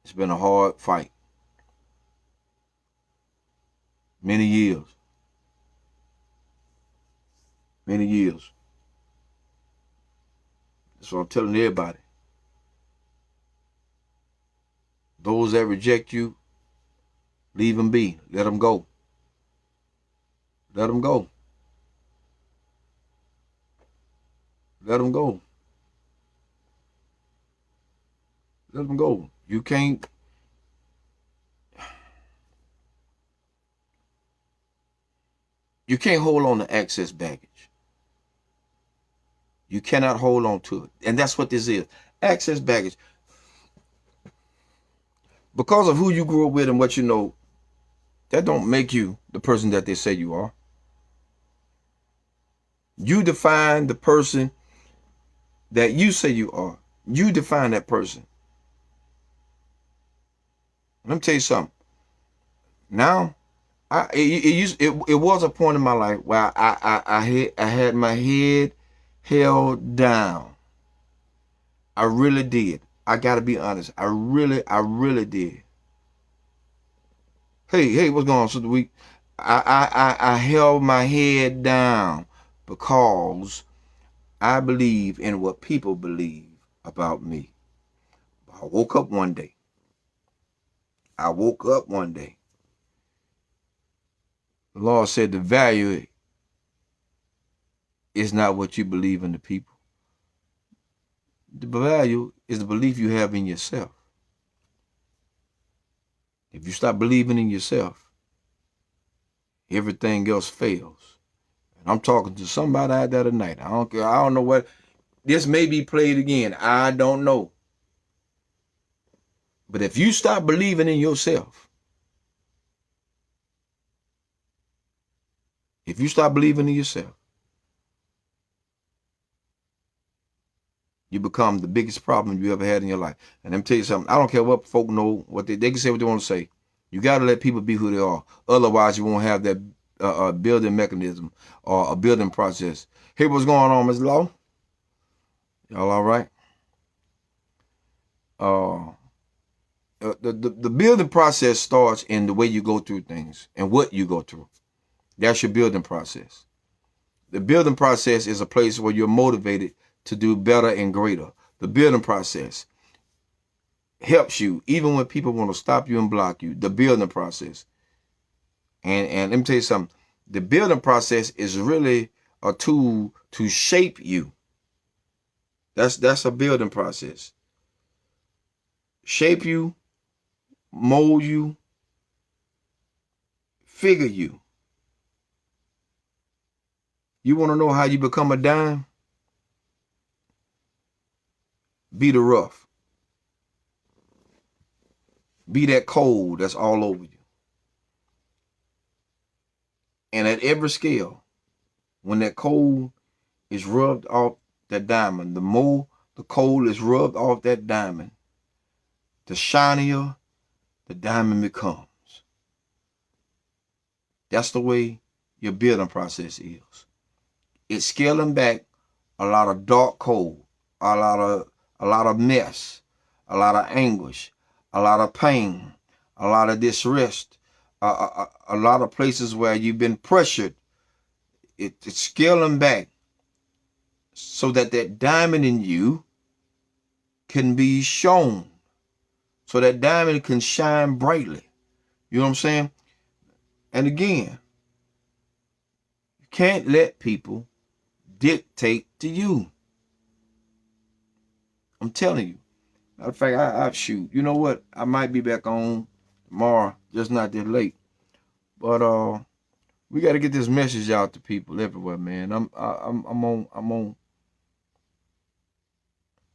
It's been a hard fight. Many years. Many years. That's what I'm telling everybody. Those that reject you, leave them be. Let them go. Let them go. Let them go. Let them go. You can't hold on to excess baggage. You cannot hold on to it. And that's what this is. Excess baggage. Because of who you grew up with and what you know, that don't make you the person that they say you are. You define the person that you say you are. You define that person. Let me tell you something. Now, it was a point in my life where I had my head held down. I really did. I gotta be honest. I really did. Hey, what's going on, Sister Week? I held my head down because I believe in what people believe about me. I woke up one day. The Lord said the value is not what you believe in the people. The value is the belief you have in yourself. If you stop believing in yourself, everything else fails. And I'm talking to somebody out there tonight. I don't care. I don't know what. This may be played again. I don't know. But if you stop believing in yourself, you become the biggest problem you ever had in your life. And let me tell you something. I don't care what folk know. What they can say what they want to say. You got to let people be who they are. Otherwise, you won't have that building mechanism or a building process. Hey, what's going on, Ms. Law? Y'all all right? The building process starts in the way you go through things and what you go through. That's your building process. The building process is a place where you're motivated to do better and greater. The building process helps you even when people want to stop you and block you. The building process. And let me tell you something. The building process is really a tool to shape you. That's a building process. Shape you, mold you, figure you. You want to know how you become a dime? Be the rough. Be that coal that's all over you. And at every scale, when that coal is rubbed off that diamond, the more the coal is rubbed off that diamond, the shinier the diamond becomes. That's the way your building process is. It's scaling back a lot of dark coal, a lot of mess, a lot of anguish, a lot of pain, a lot of distress, a lot of places where you've been pressured. It's scaling back so that diamond in you can be shown, so that diamond can shine brightly. You know what I'm saying? And again, you can't let people dictate to you. I'm telling you. Matter of fact, I shoot. You know what? I might be back on tomorrow, just not that late. But we got to get this message out to people everywhere, man. I'm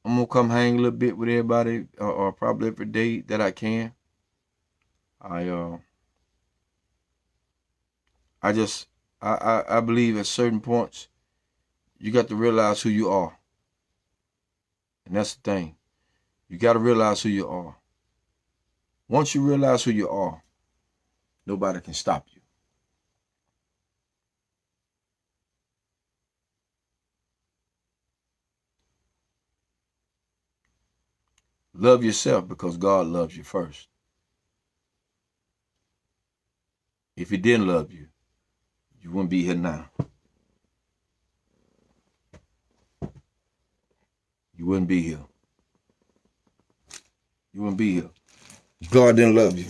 gonna come hang a little bit with everybody, or probably every day that I can. I believe at certain points, you got to realize who you are. And that's the thing. You got to realize who you are. Once you realize who you are, nobody can stop you. Love yourself because God loves you first. If he didn't love you, you wouldn't be here now. You wouldn't be here. You wouldn't be here. God didn't love you.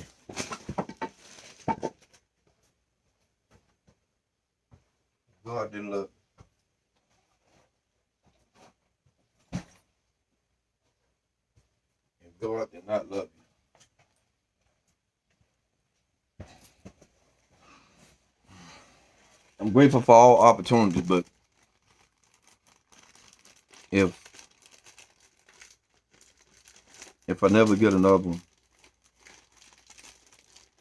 God didn't love you. If God did not love you. I'm grateful for all opportunities, but if I never get another one,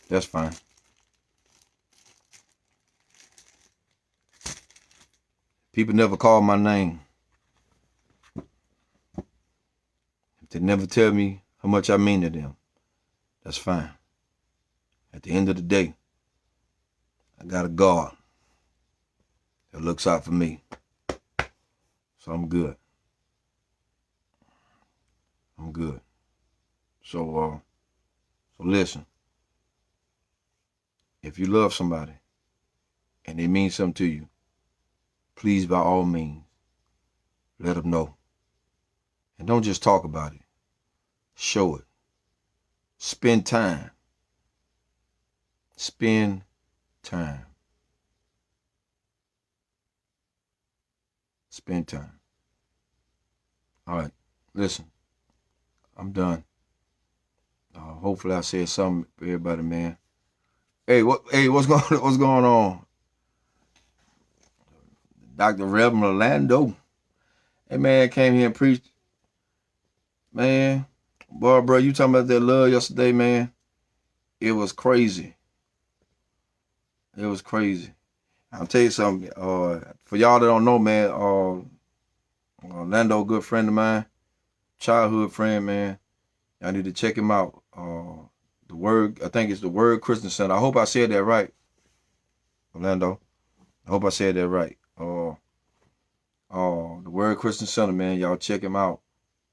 that's fine. People never call my name. If they never tell me how much I mean to them, that's fine. At the end of the day, I got a God that looks out for me. So I'm good. I'm good. So listen. If you love somebody and they mean something to you, please, by all means, let them know. And don't just talk about it. Show it. Spend time. Spend time. Spend time. All right. Listen, I'm done. Hopefully I said something for everybody, man. What's going on? Dr. Reverend Orlando. Hey, man, came here and preached. Man, boy, bro, you talking about that love yesterday, man. It was crazy. It was crazy. I'll tell you something. For y'all that don't know, man, Orlando, good friend of mine, childhood friend, man. Y'all need to check him out. I think it's the Word Christian Center. I hope I said that right, Orlando. I hope I said that right. The Word Christian Center, man. Y'all check him out,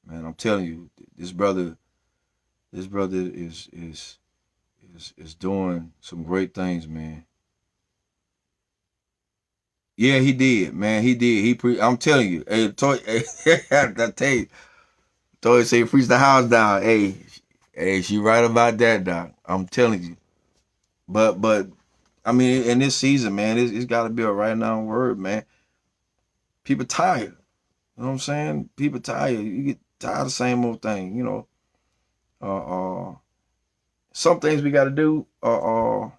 man. I'm telling you, this brother is doing some great things, man. Yeah, he did, man. He did. I'm telling you, hey, I tell you, Toy say preach the house down. Hey, she right about that, doc. I'm telling you. But I mean, in this season, man, it's got to be a right now word, man. People tired. You know what I'm saying? People tired. You get tired of the same old thing, you know. Some things we got to do for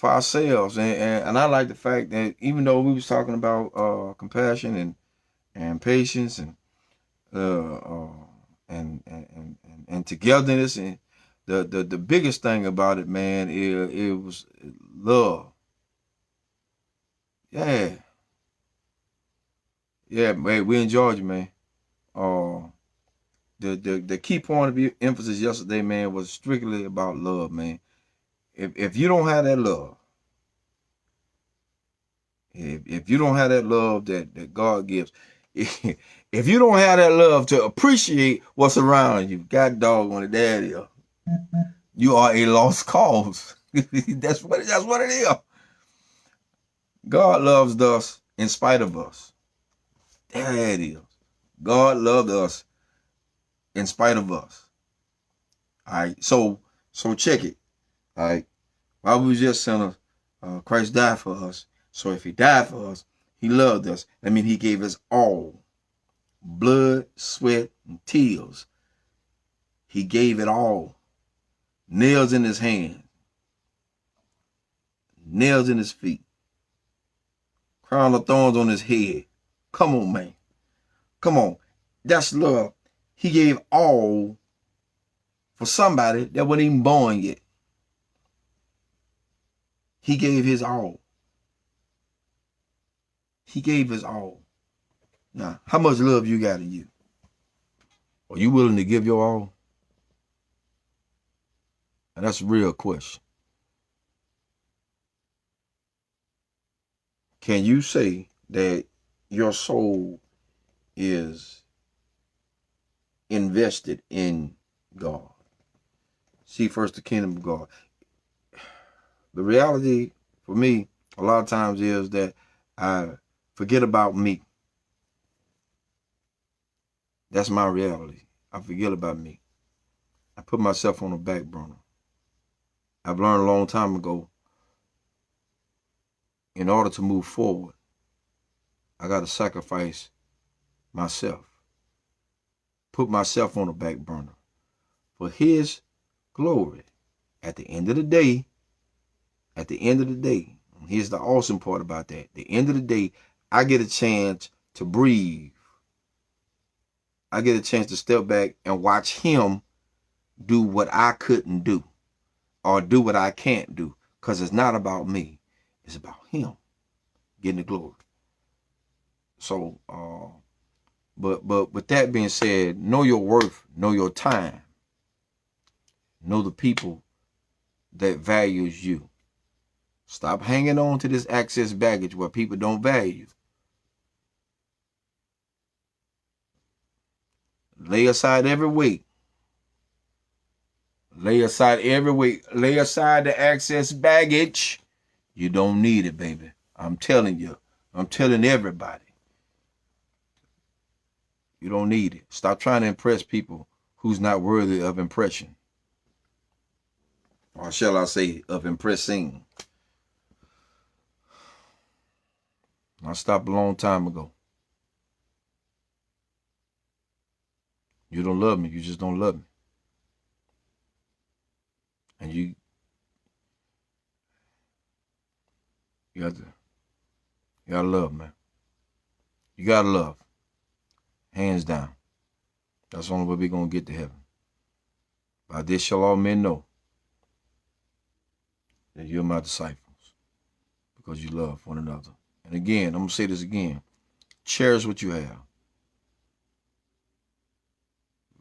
ourselves, and I like the fact that even though we was talking about compassion and patience and togetherness, and the biggest thing about it, man, it was love. Yeah, man, we enjoyed you, man. The key point of emphasis yesterday, man, was strictly about love, man. If you don't have that love, if you don't have that love that God gives, if you don't have that love to appreciate what's around you, God doggone it, there it is. You are a lost cause. That's what it is. God loves us in spite of us. There it is. God loved us in spite of us. All right. So check it. All right. While we was just sinners, Christ died for us. So if he died for us, he loved us. I mean, he gave us all. Blood, sweat, and tears. He gave it all. Nails in his hands. Nails in his feet. Crown of thorns on his head. Come on, man. Come on. That's love. He gave all for somebody that wasn't even born yet. He gave his all. He gave his all. Now, how much love you got in you? Are you willing to give your all? And that's a real question. Can you say that your soul is invested in God? See first the kingdom of God. The reality for me, a lot of times, is that I forget about me. That's my reality. I forget about me. I put myself on the back burner. I've learned a long time ago, in order to move forward, I got to sacrifice myself. Put myself on the back burner for his glory. At the end of the day, here's the awesome part about that. At the end of the day, I get a chance to breathe. I get a chance to step back and watch him do what I couldn't do, or do what I can't do, because it's not about me. It's about him getting the glory. So, but with that being said, know your worth, know your time, know the people that values you. Stop hanging on to this excess baggage where people don't value. Lay aside every weight. Lay aside every weight. Lay aside the excess baggage. You don't need it, baby. I'm telling you. I'm telling everybody. You don't need it. Stop trying to impress people who's not worthy of impression. Or shall I say, of impressing. I stopped a long time ago. You don't love me. You just don't love me. And you gotta love, man. You gotta love. Hands down. That's the only way we're gonna get to heaven. By this shall all men know that you're my disciples, because you love one another. And again, I'm gonna say this again. Cherish what you have.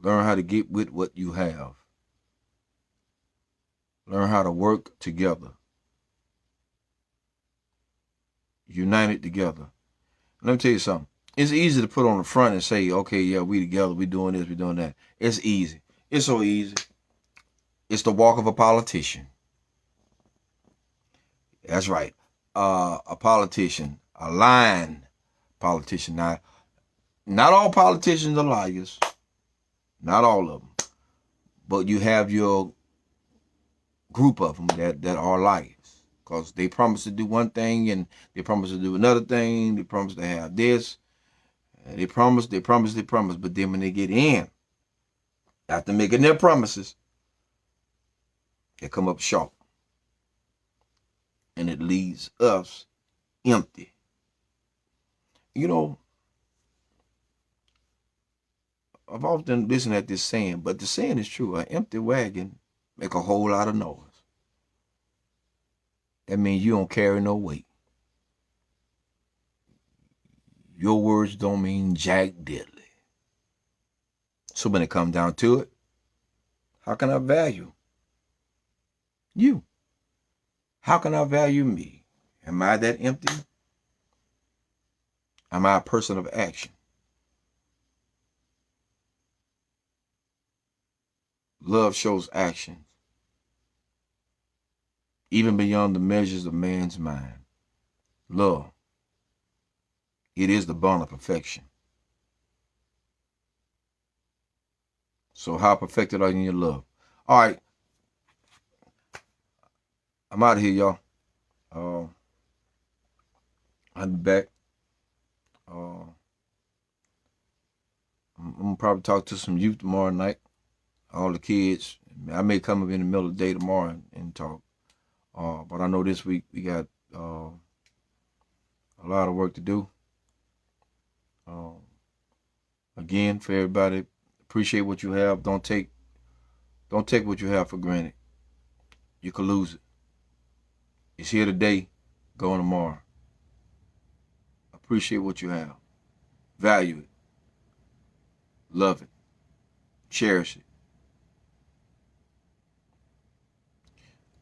Learn how to get with what you have. Learn how to work together. United together. Let me tell you something. It's easy to put on the front and say, okay, yeah, we together, we doing this, we doing that. It's easy. It's so easy. It's the walk of a politician. That's right. A politician, a lying politician. Now, not all politicians are liars. Not all of them. But you have your group of them that are liars. Because they promise to do one thing and they promise to do another thing. They promise to have this. They promise. But then when they get in, after making their promises, they come up short. And it leaves us empty. You know, I've often listened at this saying, but the saying is true. An empty wagon make a whole lot of noise. That means you don't carry no weight. Your words don't mean jack diddly. So when it comes down to it, how can I value you? How can I value me? Am I that empty? Am I a person of action? Love shows actions, even beyond the measures of man's mind. Love. It is the bond of perfection. So how perfected are you in your love? All right. I'm out of here, y'all. I'll be back. I'm gonna probably talk to some youth tomorrow night. All the kids. I may come up in the middle of the day tomorrow and talk. But I know this week we got a lot of work to do. Again, for everybody, appreciate what you have. Don't take what you have for granted. You could lose it It's here today, going tomorrow. Appreciate what you have. Value it. Love it. Cherish it.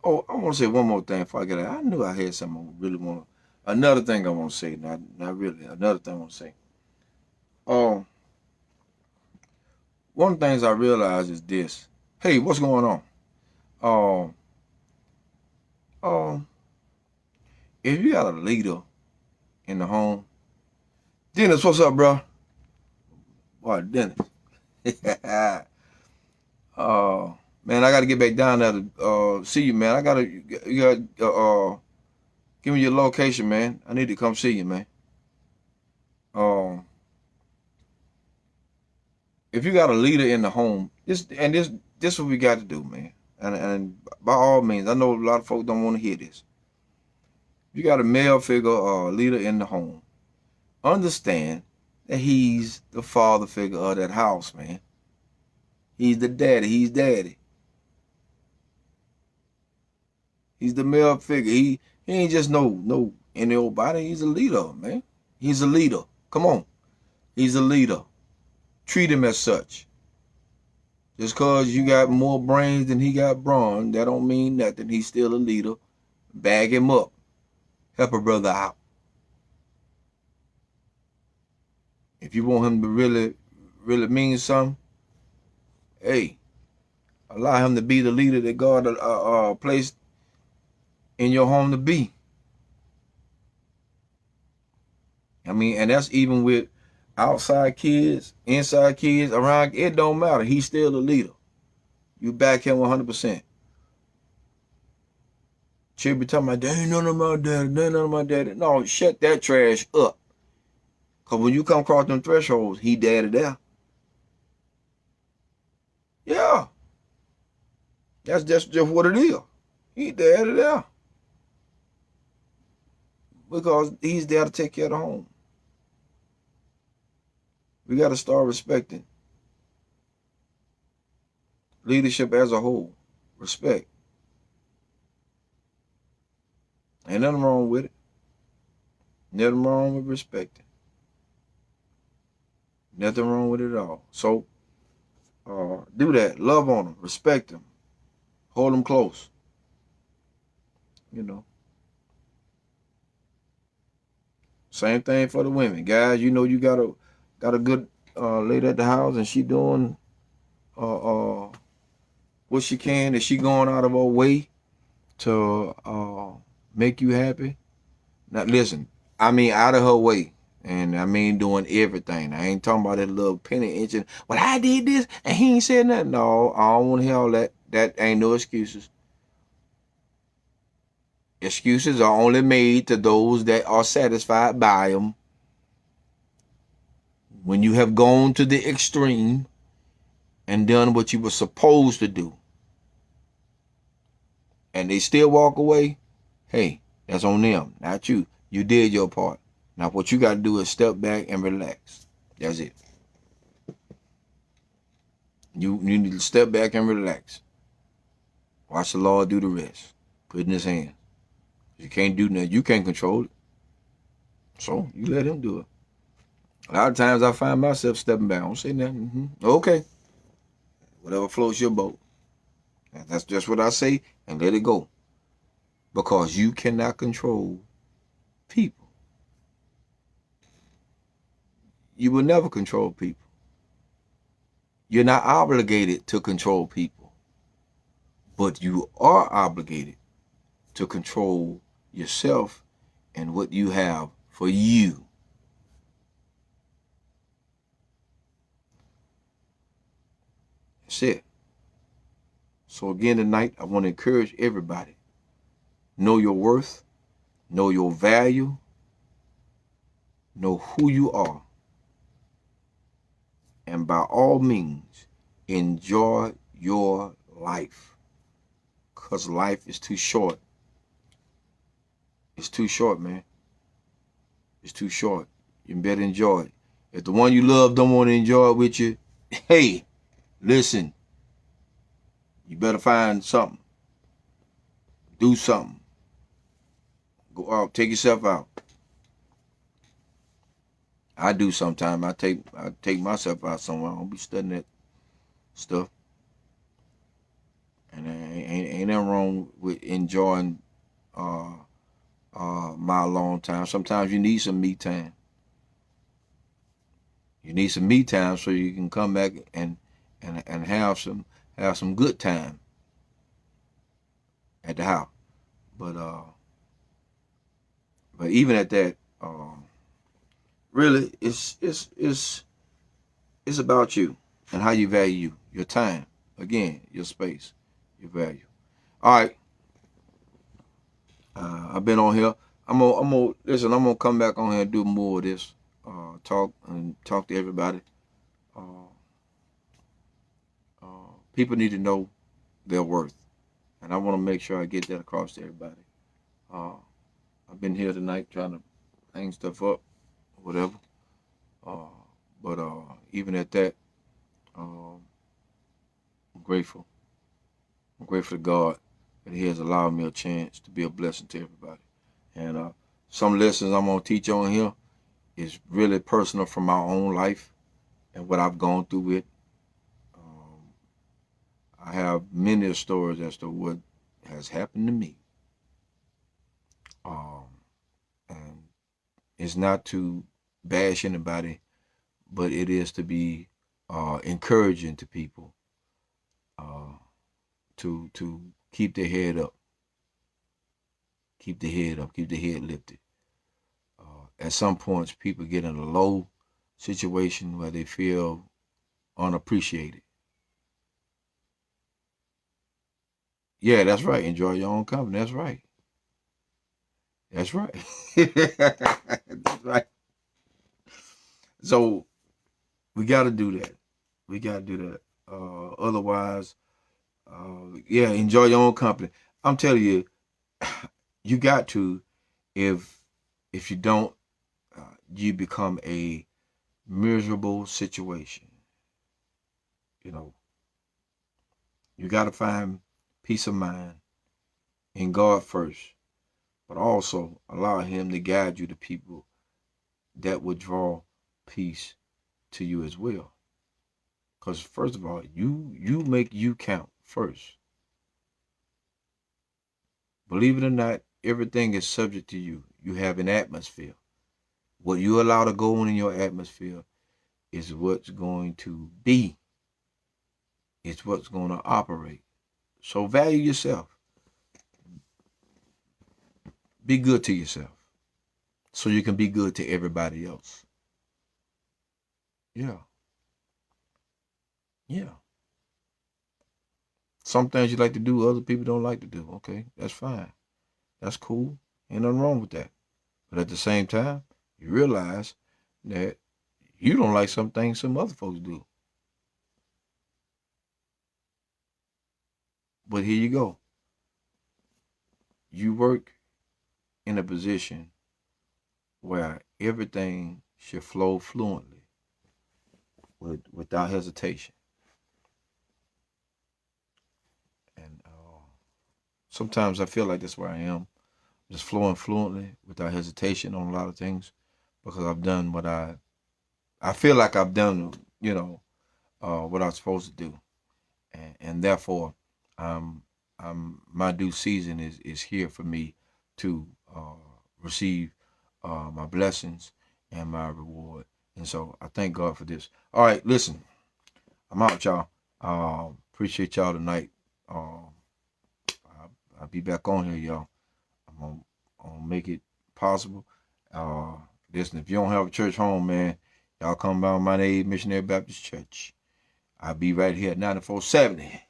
Oh, I want to say one more thing before I get out. I knew I had something I really want to. Another thing I want to say. Not really. Another thing I want to say. Um, One of the things I realize is this. Hey, what's going on? Um, um, if you got a leader in the home, Dennis, what's up, bro? Boy, Dennis. Man, I got to get back down there to see you, man. You got give me your location, man. I need to come see you, man. If you got a leader in the home, this is what we got to do, man. And by all means, I know a lot of folks don't want to hear this. If you got a male figure or leader in the home, understand that he's the father figure of that house, man. He's the daddy. He's daddy. He's the male figure. He ain't just no any old body. He's a leader, man. He's a leader. Come on. He's a leader. Treat him as such. Just cause you got more brains than he got brawn, that don't mean nothing. He's still a leader. Bag him up. Help a brother out. If you want him to really mean something, hey, allow him to be the leader that God placed in your home to be. I mean, and that's even with outside kids, inside kids, around. It don't matter. He's still a leader. You back him 100%. She'll be talking about, there ain't none of my daddy, there ain't none of my daddy. No, shut that trash up. Because when you come across them thresholds, he daddy there. Yeah. That's just what it is. He daddy there. Because he's there to take care of the home. We got to start respecting leadership as a whole. Respect. Ain't nothing wrong with it. Nothing wrong with respecting. Nothing wrong with it at all. So, do that. Love on them. Respect them. Hold them close. You know. Same thing for the women. Guys, you know you got a good lady at the house and she doing what she can. Is she going out of her way to make you happy? Now listen, I mean out of her way. And I mean doing everything. I ain't talking about that little penny inching. Well, I did this and he ain't said nothing. No, I don't want to hear all that. That ain't no excuses. Excuses are only made to those that are satisfied by them. When you have gone to the extreme and done what you were supposed to do, and they still walk away, hey, that's on them, not you. You did your part. Now what you got to do is step back and relax. That's it. You need to step back and relax. Watch the Lord do the rest. Put it in his hands. You can't do nothing. You can't control it. So you let him do it. A lot of times I find myself stepping back. I don't say nothing. Okay. Whatever floats your boat. And that's just what I say, and let it go. Because you cannot control people. You will never control people. You're not obligated to control people. But you are obligated to control yourself and what you have for you. That's it. So again tonight, I want to encourage everybody. Know your worth. Know your value. Know who you are. And by all means, enjoy your life. Because life is too short. It's too short, man. It's too short. You better enjoy it. If the one you love don't want to enjoy it with you, hey, listen. You better find something. Do something. Go out, take yourself out. I do sometimes. I take myself out somewhere. I don't be studying that stuff. And ain't nothing wrong with enjoying uh my alone time. Sometimes you need some me time. You need some me time so you can come back and have some good time at the house. But even at that, really, it's about you and how you value your time. Again, your space, your value. All right, I've been on here. I'm gonna listen. I'm gonna come back on here and do more of this. Talk to everybody. Uh, People need to know their worth, and I want to make sure I get that across to everybody. Uh, I've been here tonight trying to hang stuff up, whatever. Uh, but even at that, I'm grateful. I'm grateful to God that He has allowed me a chance to be a blessing to everybody. And some lessons I'm gonna teach on here is really personal from my own life and what I've gone through with. Um, I have many stories as to what has happened to me. Um, and it's not to bash anybody, but it is to be encouraging to people uh, to keep their head up, keep their head up, keep their head lifted. At some points, people get in a low situation where they feel unappreciated. Yeah, that's right. Enjoy your own company. That's right. That's right. That's right. So we got to do that. We got to do that. Otherwise, yeah, enjoy your own company. I'm telling you, you got to. If you don't, you become a miserable situation. You know, you got to find peace of mind in God first, but also allow Him to guide you to people that would draw peace to you as well. Because first of all, you make you count first. Believe it or not, everything is subject to you. You have an atmosphere. What you allow to go on in your atmosphere is what's going to be. It's what's going to operate. So value yourself. Be good to yourself so you can be good to everybody else. Yeah. Yeah. Some things you like to do, other people don't like to do. Okay, that's fine. That's cool. Ain't nothing wrong with that. But at the same time, you realize that you don't like some things some other folks do. But here you go. You work in a position where everything should flow fluently without hesitation. And sometimes I feel like that's where I am, just flowing fluently without hesitation on a lot of things because I've done what I feel like I've done, what I'm supposed to do. And therefore, um, my due season is here for me to receive my blessings and my reward. And so I thank God for this. All right, listen, I'm out, y'all. Appreciate y'all tonight. I'll be back on here, y'all. I'm gonna make it possible. Uh, Listen, if you don't have a church home, man, y'all come by my name, Missionary Baptist Church. I'll be right here at 9470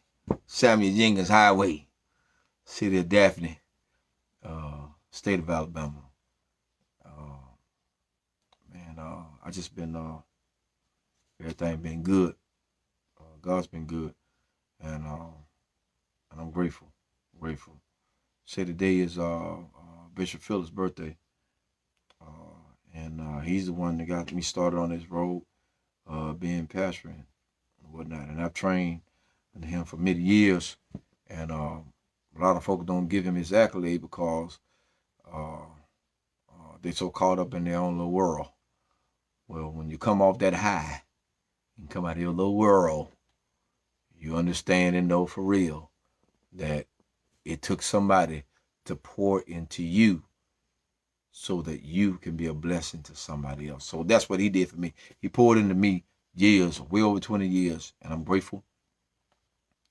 Samuel Jenkins Highway, City of Daphne, State of Alabama. Uh, Man, I just been everything been good. God's been good, and I'm grateful. Grateful. Say today is Bishop Phillips' birthday, and he's the one that got me started on this road, being pastoring and whatnot. And I've trained under him for many years, and a lot of folks don't give him his accolade because They so caught up in their own little world. Well, when you come off that high and come out of your little world, you understand and know for real that it took somebody to pour into you so that you can be a blessing to somebody else. So that's what he did for me. He poured into me years, way over 20 years, and I'm grateful.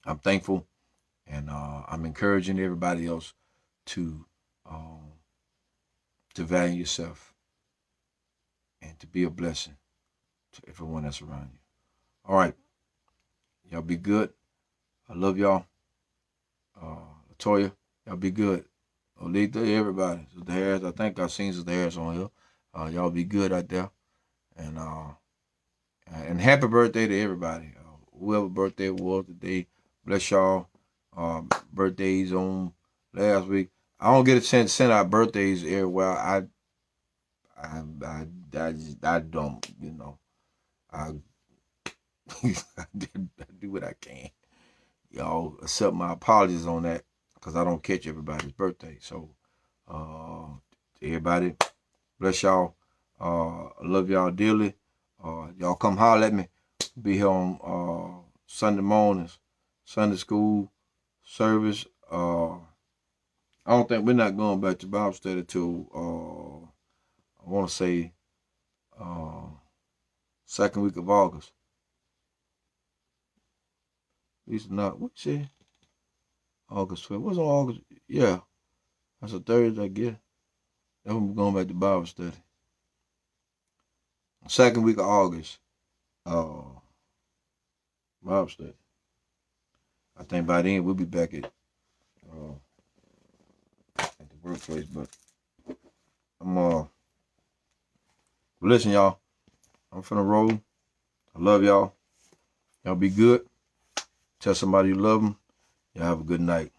I'm thankful, and I'm encouraging everybody else to um, value yourself and to be a blessing to everyone that's around you. All right, y'all be good. I love y'all. Latoya, y'all be good. Olita, everybody. The Harris, I think I've seen the Harris on here. Y'all be good out there, and happy birthday to everybody. Whoever birthday was today, bless y'all. Birthdays on last week. I don't get a chance to send out birthdays everywhere. I don't, I I do what I can. Y'all accept my apologies on that because I don't catch everybody's birthday. So, everybody, bless y'all. I love y'all dearly. Y'all come holler at me. Be here on Sunday mornings, Sunday school service. I don't think we're not going back to Bible study till I want to say second week of August. At least not. What you say? August 12th. What's on August? Yeah, that's a Thursday, I guess. That's when we're going back to Bible study. Second week of August. Bible study. I think by then we'll be back at the workplace. But I'm listen, y'all. I'm finna roll. I love y'all. Y'all be good. Tell somebody you love them. Y'all have a good night.